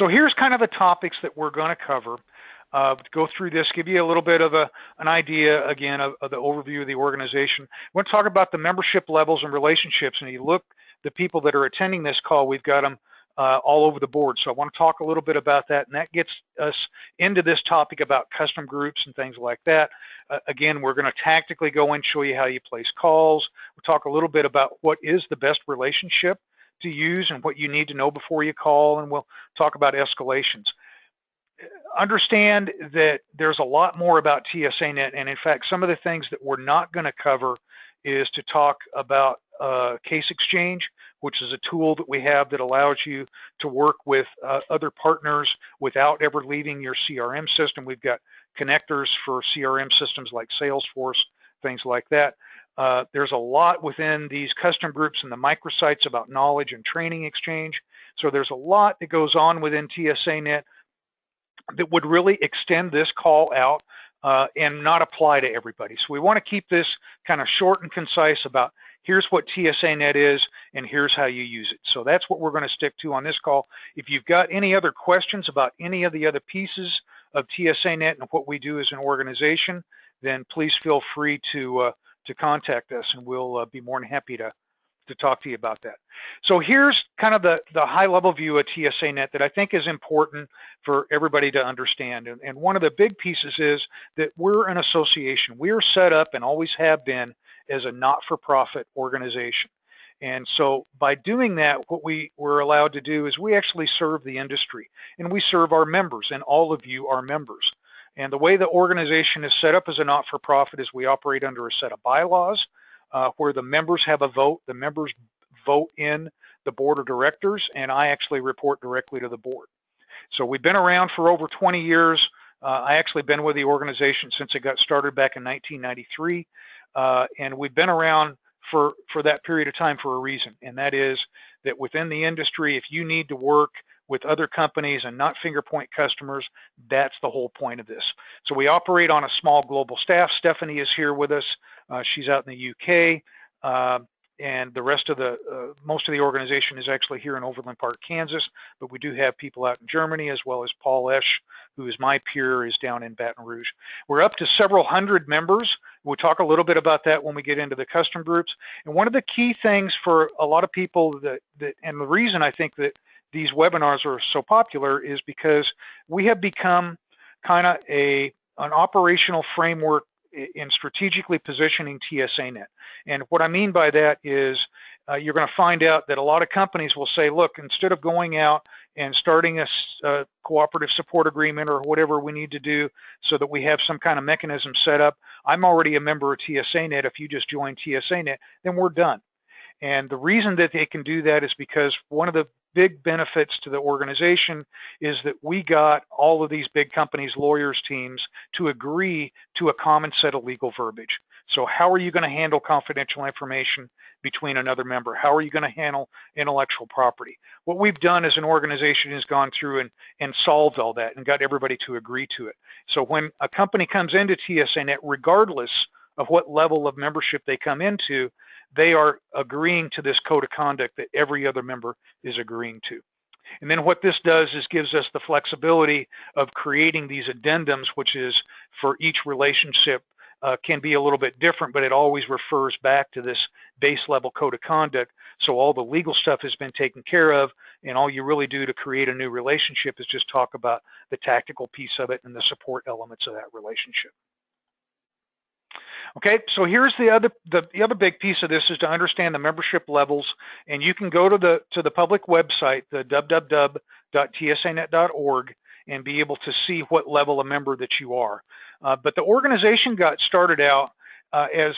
So here's kind of the topics that we're going to cover. Go through this, give you a little bit of an idea, again, of the overview of the organization. We're going to talk about the membership levels and relationships, and you look, the people that are attending this call, we've got them all over the board. So I want to talk a little bit about that, and that gets us into this topic about custom groups and things like that. Again, we're going to tactically go and show you how you place calls. We'll talk a little bit about what is the best relationship to use and what you need to know before you call, and we'll talk about escalations. Understand that there's a lot more about TSANet, and in fact, some of the things that we're not going to cover is to talk about Case Exchange, which is a tool that we have that allows you to work with other partners without ever leaving your CRM system. We've got connectors for CRM systems like Salesforce, things like that. There's a lot within these custom groups and the microsites about knowledge and training exchange. So there's a lot that goes on within TSANet that would really extend this call out and not apply to everybody. So we want to keep this kind of short and concise about here's what TSANet is and here's how you use it. So that's what we're going to stick to on this call. If you've got any other questions about any of the other pieces of TSANet and what we do as an organization, then please feel free to contact us, and we'll be more than happy to talk to you about that. So here's kind of the high-level view of TSANet that I think is important for everybody to understand. And one of the big pieces is that we're an association. We are set up and always have been as a not-for-profit organization. And so by doing that, what we're allowed to do is we actually serve the industry, and we serve our members, and all of you are members. And the way the organization is set up as a not-for-profit is we operate under a set of bylaws where the members have a vote. The members vote in the board of directors, and I actually report directly to the board. So we've been around for over 20 years. I actually been with the organization since it got started back in 1993, and we've been around for that period of time for a reason, and that is that within the industry, if you need to work with other companies and not finger point customers, that's the whole point of this. So we operate on a small global staff. Stephanie is here with us. She's out in the UK, and the rest of most of the organization is actually here in Overland Park, Kansas, but we do have people out in Germany, as well as Paul Esch, who is my peer, is down in Baton Rouge. We're up to several hundred members. We'll talk a little bit about that when we get into the custom groups. And one of the key things for a lot of people and the reason I think that these webinars are so popular is because we have become kind of an operational framework in strategically positioning TSANet. And what I mean by that is you're going to find out that a lot of companies will say, look, instead of going out and starting a cooperative support agreement or whatever we need to do so that we have some kind of mechanism set up, I'm already a member of TSANet. If you just join TSANet, then we're done. And the reason that they can do that is because one of the big benefits to the organization is that we got all of these big companies' lawyers teams to agree to a common set of legal verbiage. So how are you going to handle confidential information between another member? How are you going to handle intellectual property? What we've done as an organization is gone through and solved all that and got everybody to agree to it. So when a company comes into TSANet, regardless of what level of membership they come into, they are agreeing to this code of conduct that every other member is agreeing to. And then what this does is gives us the flexibility of creating these addendums, which is for each relationship can be a little bit different, but it always refers back to this base level code of conduct. So all the legal stuff has been taken care of, and all you really do to create a new relationship is just talk about the tactical piece of it and the support elements of that relationship. Okay, so here's the other big piece of this is to understand the membership levels, and you can go to the public website, the www.tsanet.org, and be able to see what level of member that you are. But the organization got started out as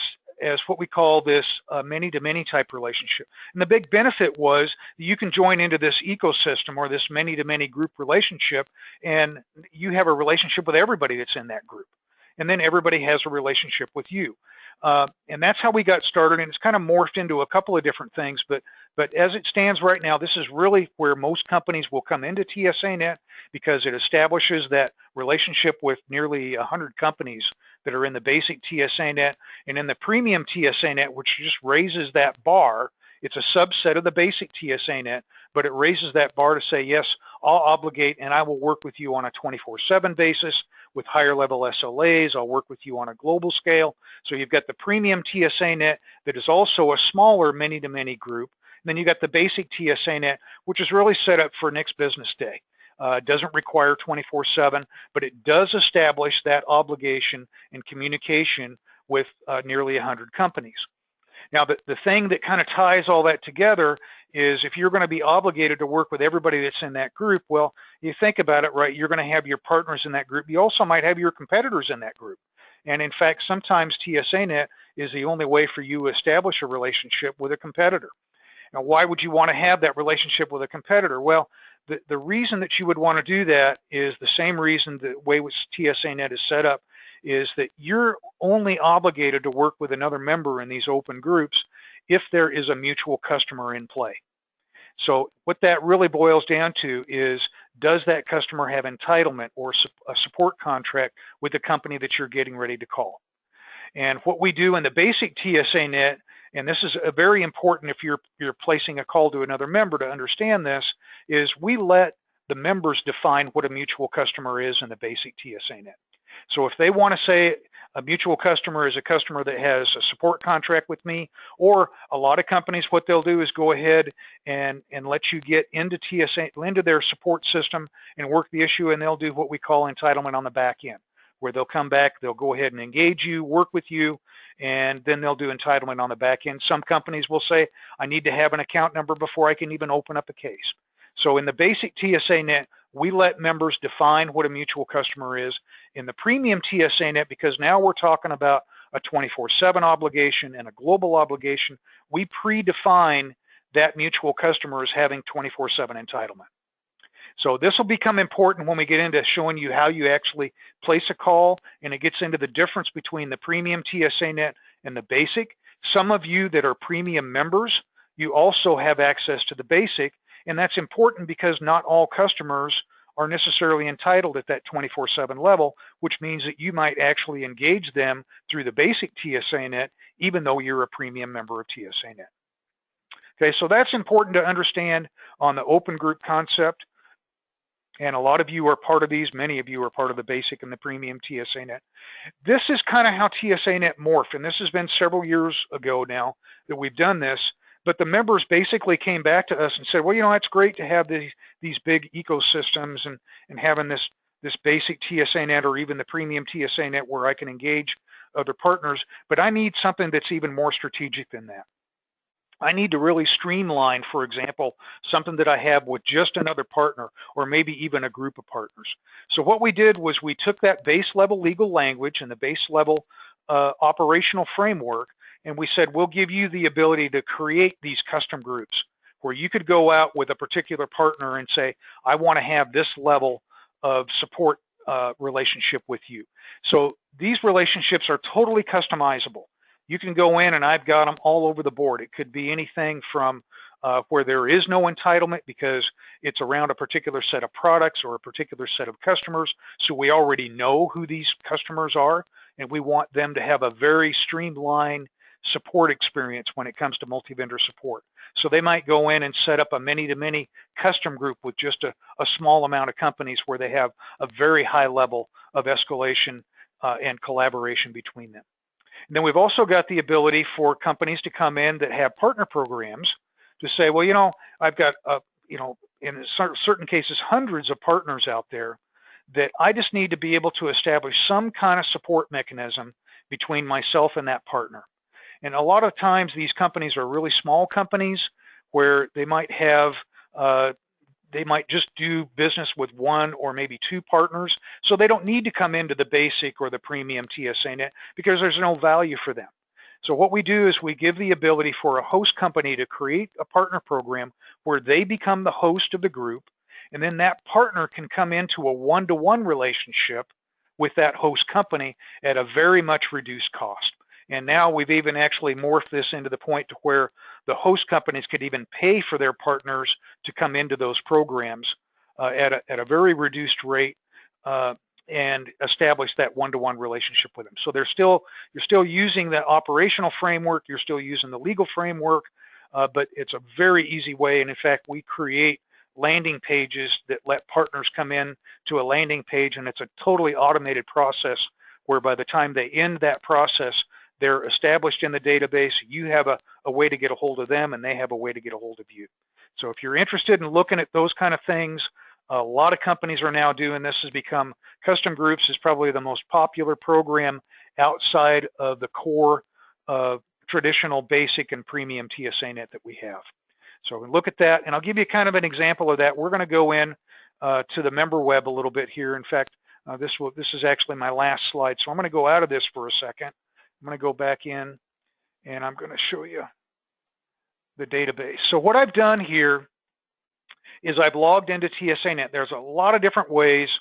what we call this many-to-many type relationship. And the big benefit was you can join into this ecosystem or this many-to-many group relationship, and you have a relationship with everybody that's in that group. And then everybody has a relationship with you. And that's how we got started, and it's kind of morphed into a couple of different things, but as it stands right now, this is really where most companies will come into TSANet because it establishes that relationship with nearly 100 companies that are in the basic TSANet, and in the premium TSANet, which just raises that bar, It's a subset of the basic TSANet, but it raises that bar to say, yes, I'll obligate and I will work with you on a 24/7 basis with higher level SLAs. I'll work with you on a global scale. So you've got the premium TSANet that is also a smaller many-to-many group. And then you got the basic TSANet, which is really set up for next business day. It doesn't require 24/7, but it does establish that obligation and communication with nearly 100 companies. Now, the thing that kind of ties all that together is if you're going to be obligated to work with everybody that's in that group, well, you think about it, right? You're going to have your partners in that group. You also might have your competitors in that group. And in fact, sometimes TSANet is the only way for you to establish a relationship with a competitor. Now, why would you want to have that relationship with a competitor? Well, the reason that you would want to do that is the same reason the way which TSANet is set up is that you're only obligated to work with another member in these open groups if there is a mutual customer in play. So what that really boils down to is, does that customer have entitlement or a support contract with the company that you're getting ready to call? And what we do in the basic TSANet, and this is very important if you're placing a call to another member to understand this, is we let the members define what a mutual customer is in the basic TSANet. So if they want to say a mutual customer is a customer that has a support contract with me, or a lot of companies, what they'll do is go ahead and let you get into into their support system and work the issue, and they'll do what we call entitlement on the back end, where they'll come back, they'll go ahead and engage you, work with you, and then they'll do entitlement on the back end. Some companies will say, I need to have an account number before I can even open up a case. So in the basic TSANet, we let members define what a mutual customer is. In the premium TSANet, because now we're talking about a 24/7 obligation and a global obligation, we predefine that mutual customer as having 24/7 entitlement. So this will become important when we get into showing you how you actually place a call, and it gets into the difference between the premium TSANet and the basic. Some of you that are premium members, you also have access to the basic, and that's important because not all customers are necessarily entitled at that 24/7 level, which means that you might actually engage them through the basic TSANet, even though you're a premium member of TSANet. Okay, so that's important to understand on the open group concept. And a lot of you are part of these. Many of you are part of the basic and the premium TSANet. This is kind of how TSANet morphed, and this has been several years ago now that we've done this. But the members basically came back to us and said, well, you know, it's great to have these big ecosystems and having this basic TSANet or even the premium TSANet where I can engage other partners, but I need something that's even more strategic than that. I need to really streamline, for example, something that I have with just another partner or maybe even a group of partners. So what we did was we took that base level legal language and the base level operational framework, and we said, we'll give you the ability to create these custom groups where you could go out with a particular partner and say, I want to have this level of support relationship with you. So these relationships are totally customizable. You can go in and I've got them all over the board. It could be anything from where there is no entitlement because it's around a particular set of products or a particular set of customers. So we already know who these customers are, and we want them to have a very streamlined support experience when it comes to multi-vendor support. So they might go in and set up a many-to-many custom group with just a small amount of companies where they have a very high level of escalation and collaboration between them. And then we've also got the ability for companies to come in that have partner programs to say, well, you know, I've got, you know, in certain cases, hundreds of partners out there that I just need to be able to establish some kind of support mechanism between myself and that partner. And a lot of times these companies are really small companies where they might have, they might just do business with one or maybe two partners. So they don't need to come into the basic or the premium TSANet because there's no value for them. So what we do is we give the ability for a host company to create a partner program where they become the host of the group, and then that partner can come into a one-to-one relationship with that host company at a very much reduced cost. And now we've even actually morphed this into the point to where the host companies could even pay for their partners to come into those programs at a very reduced rate and establish that one-to-one relationship with them. So you're still using the operational framework, you're still using the legal framework, but it's a very easy way. And in fact, we create landing pages that let partners come in to a landing page, and it's a totally automated process where by the time they end that process, they're established in the database. You have a way to get a hold of them, and they have a way to get a hold of you. So if you're interested in looking at those kind of things, a lot of companies are now doing this. Has become custom groups is probably the most popular program outside of the core traditional basic and premium TSANet that we have. So we look at that, and I'll give you kind of an example of that. We're going to go in to the member web a little bit here. In fact, this is actually my last slide. So I'm going to go out of this for a second. I'm going to go back in, and I'm going to show you the database. So what I've done here is I've logged into TSANet. There's a lot of different ways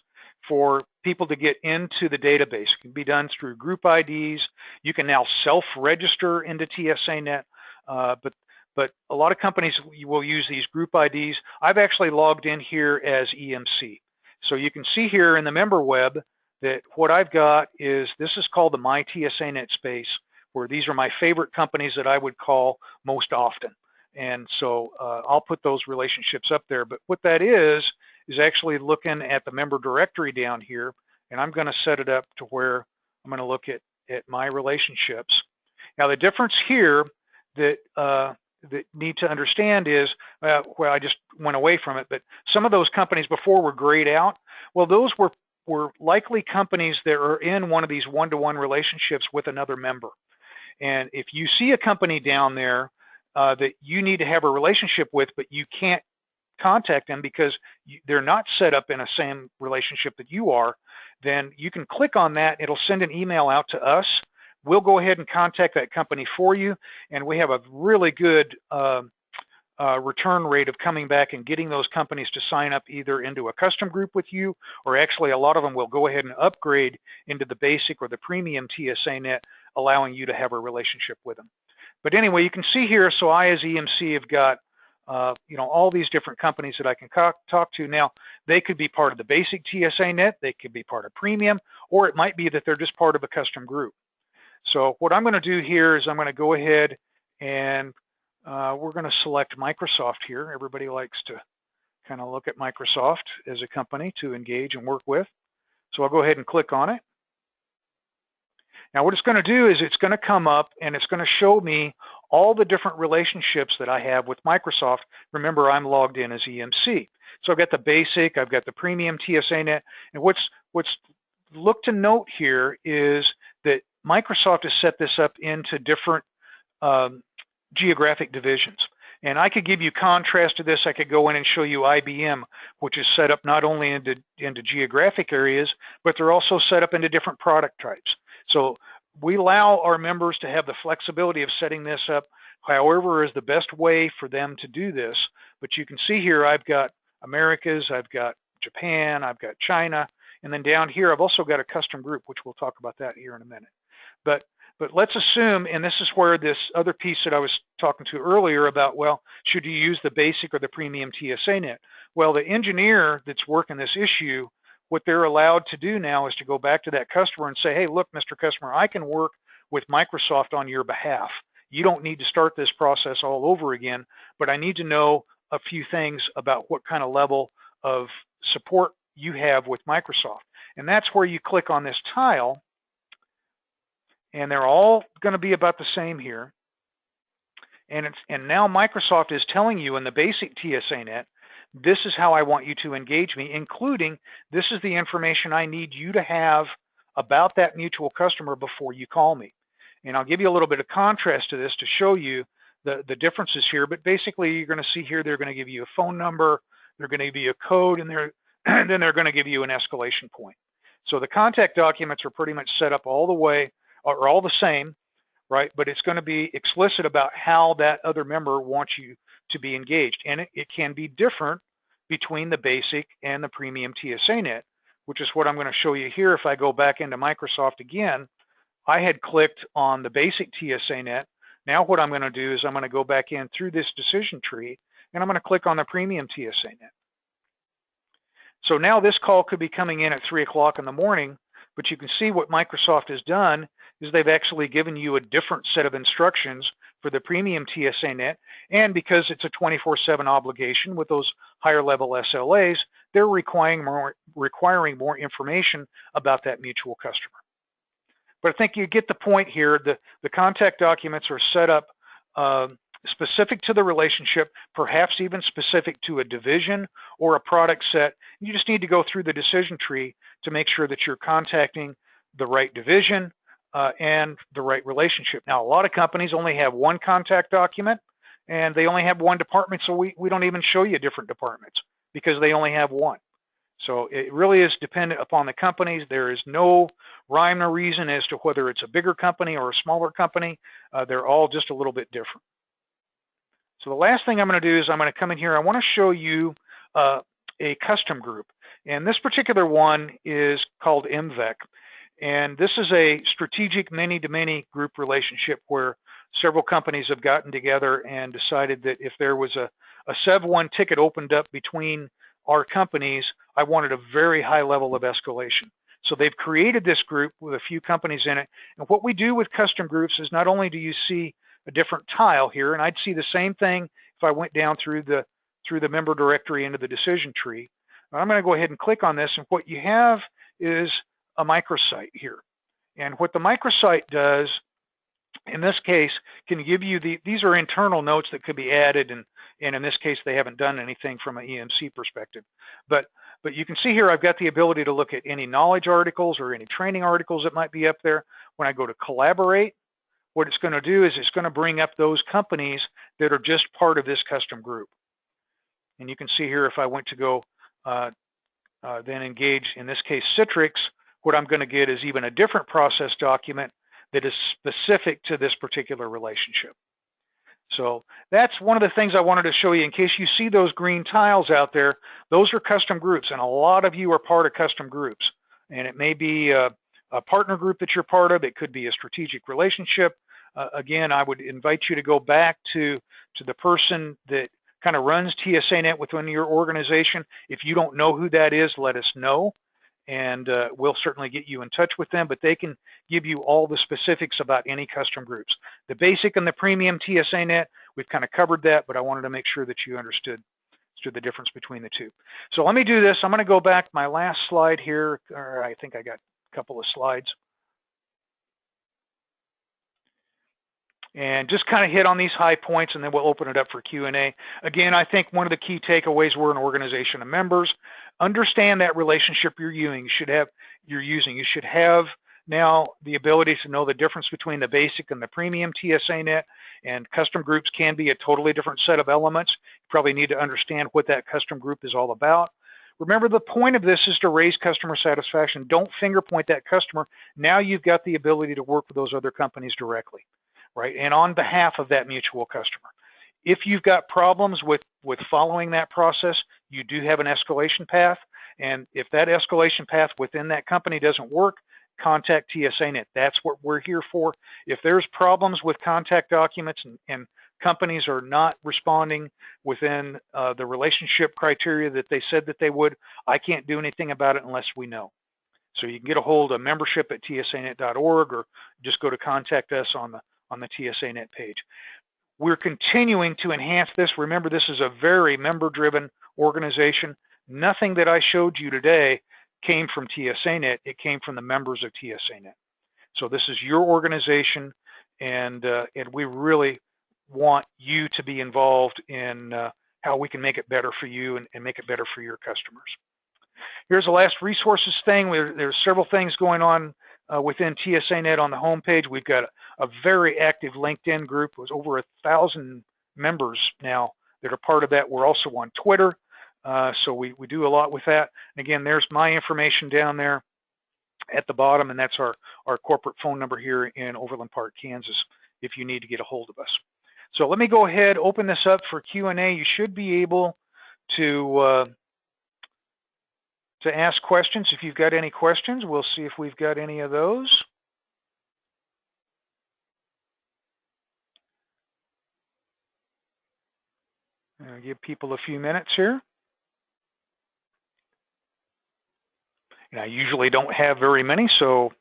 for people to get into the database. It can be done through group IDs. You can now self-register into TSANet, but a lot of companies will use these group IDs. I've actually logged in here as EMC. So you can see here in the member web that what I've got is, this is called the My TSANet space, where these are my favorite companies that I would call most often. And so I'll put those relationships up there. But what that is actually looking at the member directory down here, and I'm going to set it up to where I'm going to look at my relationships. Now the difference here that need to understand is, well, I just went away from it, but some of those companies before were grayed out. Well, those were likely companies that are in one of these one-to-one relationships with another member. And if you see a company down there that you need to have a relationship with, but you can't contact them because they're not set up in a same relationship that you are, then you can click on that. It'll send an email out to us. We'll go ahead and contact that company for you, and we have a really good return rate of coming back and getting those companies to sign up either into a custom group with you, or actually a lot of them will go ahead and upgrade into the basic or the premium TSANet, allowing you to have a relationship with them. But anyway, you can see here, so I as EMC have got all these different companies that I can talk to. Now, they could be part of the basic TSANet, they could be part of premium, or it might be that they're just part of a custom group. So what I'm going to do here is I'm going to go ahead and we're going to select Microsoft here. Everybody likes to kind of look at Microsoft as a company to engage and work with. So I'll go ahead and click on it. Now what it's going to do is it's going to come up and it's going to show me all the different relationships that I have with Microsoft. Remember, I'm logged in as EMC. So I've got the basic, I've got the premium TSANet, and what's look to note here is that Microsoft has set this up into different geographic divisions. And I could give you contrast to this. I could go in and show you IBM, which is set up not only into geographic areas, but they're also set up into different product types. So we allow our members to have the flexibility of setting this up however is the best way for them to do this. But you can see here I've got Americas, I've got Japan, I've got China, and then down here I've also got a custom group, which we'll talk about that here in a minute. But let's assume, and this is where this other piece that I was talking to earlier about, well, should you use the basic or the premium TSANet? Well, the engineer that's working this issue, what they're allowed to do now is to go back to that customer and say, hey, look, Mr. Customer, I can work with Microsoft on your behalf. You don't need to start this process all over again, but I need to know a few things about what kind of level of support you have with Microsoft. And that's where you click on this tile, and they're all going to be about the same here. And now Microsoft is telling you in the basic TSANet, this is how I want you to engage me, including this is the information I need you to have about that mutual customer before you call me. And I'll give you a little bit of contrast to this to show you the differences here. But basically, you're going to see here they're going to give you a phone number, they're going to give you a code, and then they're going to give you an escalation point. So the contact documents are pretty much set up all the way, or all the same, right? But it's going to be explicit about how that other member wants you to be engaged. And it can be different between the basic and the premium TSANet, which is what I'm going to show you here. If I go back into Microsoft again, I had clicked on the basic TSANet. Now what I'm going to do is I'm going to go back in through this decision tree, and I'm going to click on the premium TSANet. So now this call could be coming in at 3 o'clock in the morning, but you can see what Microsoft has done is they've actually given you a different set of instructions for the premium TSANet, and because it's a 24/7 obligation with those higher level SLAs, they're requiring more information about that mutual customer. But I think you get the point here. The contact documents are set up specific to the relationship, perhaps even specific to a division or a product set. You just need to go through the decision tree to make sure that you're contacting the right division and the right relationship. Now, a lot of companies only have one contact document and they only have one department, so we don't even show you different departments because they only have one. So it really is dependent upon the companies. There is no rhyme or reason as to whether it's a bigger company or a smaller company. They're all just a little bit different. So the last thing I'm going to do is I'm going to come in here. I want to show you a custom group. And this particular one is called MVEC. And this is a strategic many-to-many group relationship where several companies have gotten together and decided that if there was a SEV1 ticket opened up between our companies, I wanted a very high level of escalation. So they've created this group with a few companies in it. And what we do with custom groups is not only do you see a different tile here, and I'd see the same thing if I went down through the member directory into the decision tree. I'm going to go ahead and click on this, and what you have is a microsite here. And what the microsite does, in this case, can give you these are internal notes that could be added, and in this case they haven't done anything from an EMC perspective. But you can see here I've got the ability to look at any knowledge articles or any training articles that might be up there. When I go to collaborate, what it's going to do is it's going to bring up those companies that are just part of this custom group. And you can see here if I went to go then engage, in this case Citrix, what I'm going to get is even a different process document that is specific to this particular relationship. So that's one of the things I wanted to show you. In case you see those green tiles out there, those are custom groups, and a lot of you are part of custom groups. And it may be a partner group that you're part of. It could be a strategic relationship. Again, I would invite you to go back to the person that kind of runs TSANet within your organization. If you don't know who that is, let us know, and we'll certainly get you in touch with them, but they can give you all the specifics about any custom groups. The basic and the premium TSANet, we've kind of covered that, but I wanted to make sure that you understood the difference between the two. So let me do this. I'm going to go back my last slide here, or I think I got a couple of slides. And just kind of hit on these high points, and then we'll open it up for Q&A. Again, I think one of the key takeaways, we're an organization of members. Understand that relationship you're using. You should have now the ability to know the difference between the basic and the premium TSANet, and custom groups can be a totally different set of elements. You probably need to understand what that custom group is all about. Remember, the point of this is to raise customer satisfaction. Don't finger point that customer. Now you've got the ability to work with those other companies directly, right? And on behalf of that mutual customer. If you've got problems with following that process, you do have an escalation path. And if that escalation path within that company doesn't work, contact TSANet. That's what we're here for. If there's problems with contact documents and companies are not responding within the relationship criteria that they said that they would, I can't do anything about it unless we know. So you can get a hold of membership at tsanet.org, or just go to contact us on the TSANet page. We're continuing to enhance this. Remember, this is a very member-driven organization. Nothing that I showed you today came from TSANet. It came from the members of TSANet. So this is your organization, and we really want you to be involved in how we can make it better for you and make it better for your customers. Here's the last resources thing. There's several things going on within TSANet on the homepage. We've got a very active LinkedIn group with over 1,000 members now that are part of that. We're also on Twitter, so we do a lot with that. And again, there's my information down there at the bottom, and that's our corporate phone number here in Overland Park, Kansas, if you need to get a hold of us. So let me go ahead, open this up for Q&A. You should be able to ask questions. If you've got any questions, we'll see if we've got any of those. I'll give people a few minutes here. And I usually don't have very many, so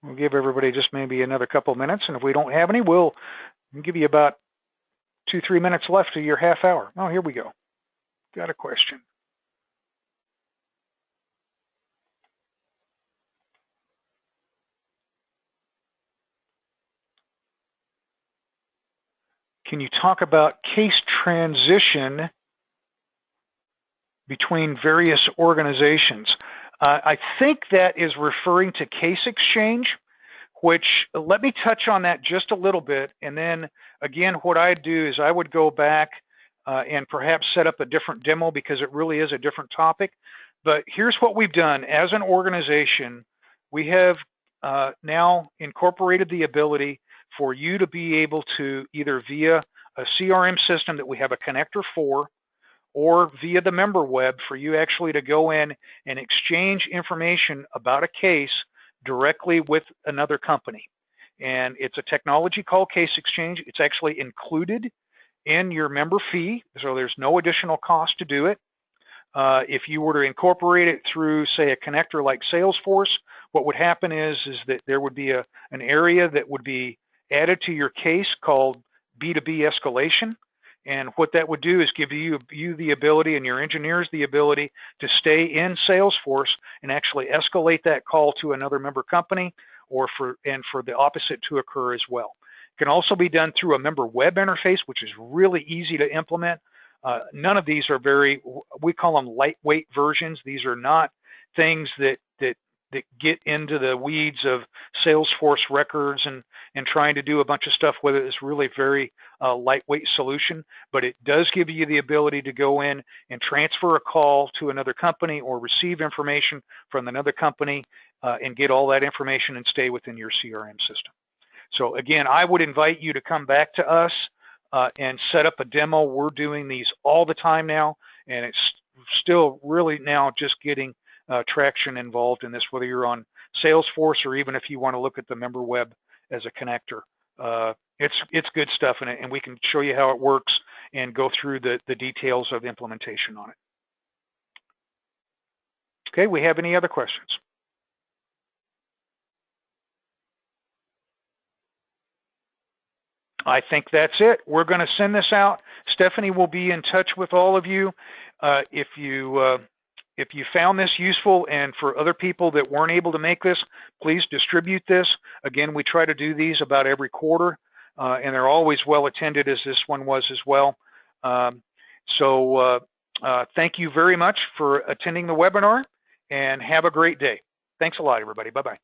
we'll give everybody just maybe another couple minutes, and if we don't have any, we'll I'll give you about 2-3 minutes left of your half hour. Oh, here we go. Got a question. Can you talk about case transition between various organizations? I think that is referring to case exchange, which let me touch on that just a little bit. And then again, what I'd do is I would go back and perhaps set up a different demo because it really is a different topic. But here's what we've done. As an organization, we have now incorporated the ability for you to be able to either via a CRM system that we have a connector for, or via the member web for you actually to go in and exchange information about a case directly with another company. And it's a technology called Case Exchange. It's actually included in your member fee, so there's no additional cost to do it. If you were to incorporate it through, say, a connector like Salesforce, what would happen is that there would be an area that would be added to your case called B2B escalation. And what that would do is give you the ability and your engineers the ability to stay in Salesforce and actually escalate that call to another member company, or for the opposite to occur as well. It can also be done through a member web interface, which is really easy to implement. None of these are we call them lightweight versions. These are not things that get into the weeds of Salesforce records and trying to do a bunch of stuff with it. It's really very lightweight solution, but it does give you the ability to go in and transfer a call to another company or receive information from another company and get all that information and stay within your CRM system. So again, I would invite you to come back to us and set up a demo. We're doing these all the time now, and it's still really now just getting traction involved in this, whether you're on Salesforce or even if you want to look at the member web as a connector. It's good stuff, and we can show you how it works and go through the details of implementation on it. Okay, we have any other questions? I think that's it. We're going to send this out. Stephanie will be in touch with all of you. If you found this useful, and for other people that weren't able to make this, please distribute this. Again, we try to do these about every quarter, and they're always well attended, as this one was as well. Thank you very much for attending the webinar, and have a great day. Thanks a lot, everybody. Bye-bye.